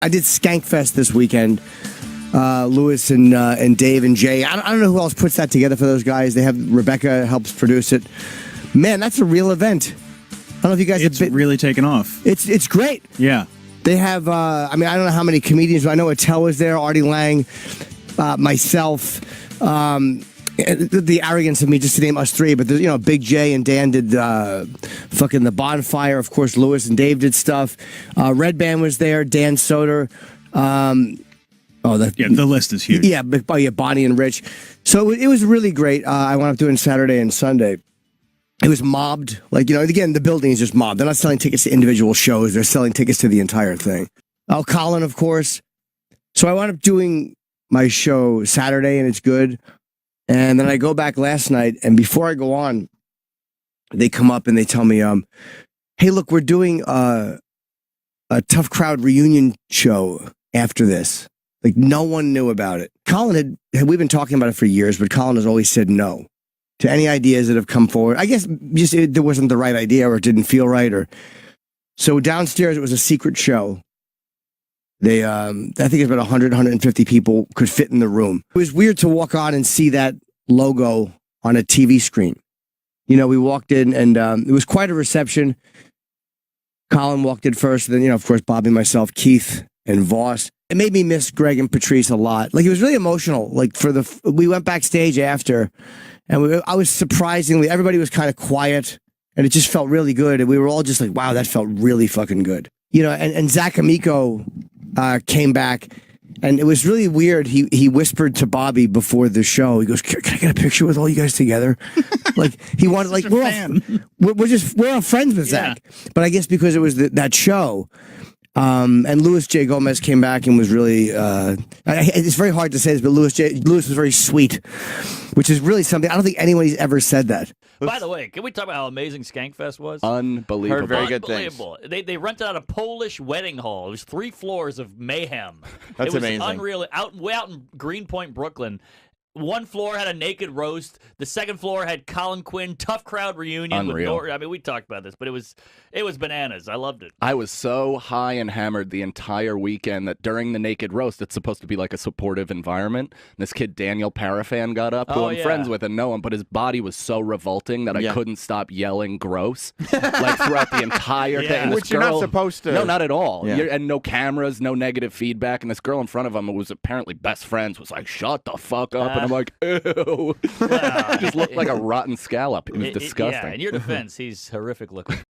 I did Skankfest this weekend. Lewis and Dave and Jay. I don't know who else puts that together for those guys. They have Rebecca helps produce it. Man, that's a real event. I don't know if you guys It's really taken off. It's great. Yeah. They have, I don't know how many comedians, but I know Attell was there, Artie Lang, myself, the arrogance of me just to name us three, but Big J and Dan did fucking The Bonfire. Of course, Lewis and Dave did stuff. Red Band was there, Dan Soder. The list is huge. Yeah, Bonnie and Rich. So it was really great. I wound up doing Saturday and Sunday. It was mobbed. Again, the building is just mobbed. They're not selling tickets to individual shows. They're selling tickets to the entire thing. Oh, Colin, of course. So I wound up doing my show Saturday, and it's good. And then I go back last night, and before I go on, they come up and they tell me, hey, look, we're doing a Tough Crowd reunion show after this. No one knew about it. Colin we've been talking about it for years, but Colin has always said no to any ideas that have come forward. I guess just there wasn't the right idea, or it didn't feel right. So downstairs, it was a secret show. They, I think it's about 100, 150 people could fit in the room. It was weird to walk on and see that logo on a TV screen. We walked in, and it was quite a reception. Colin walked in first, and then, of course, Bobby, myself, Keith, and Voss. It made me miss Greg and Patrice a lot. It was really emotional. We went backstage after, and I was surprisingly, everybody was kind of quiet, and it just felt really good. And we were all just like, wow, that felt really fucking good. And Zach Amico came back, and it was really weird. He whispered to Bobby before the show. He goes, "Can I get a picture with all you guys together?" He wanted, we're all friends with Zach. But I guess because it was that show. And Louis J. Gomez came back and was really, it's very hard to say this, but Louis was very sweet, which is really something. I don't think anybody's ever said that. By the way, can we talk about how amazing Skankfest was? Unbelievable. Heard very good things. They rented out a Polish wedding hall. It was 3 floors of mayhem. That's amazing. amazing. Unreal. Way out in Greenpoint, Brooklyn. One floor had a naked roast. The second floor had Colin Quinn Tough Crowd reunion with Norton. We talked about this, but it was bananas. I loved it. I was so high and hammered the entire weekend that during the naked roast, it's supposed to be like a supportive environment. And this kid Daniel Parafan got up, who I'm friends with and know him, but his body was so revolting that I couldn't stop yelling "gross" throughout the entire thing. And Which you're not supposed to. No, not at all. Yeah. And no cameras, no negative feedback. And this girl in front of him, who was apparently best friends, was like, "Shut the fuck up!" And I'm like, ew. He just looked like a rotten scallop. It was disgusting. Yeah, in your defense, he's horrific looking.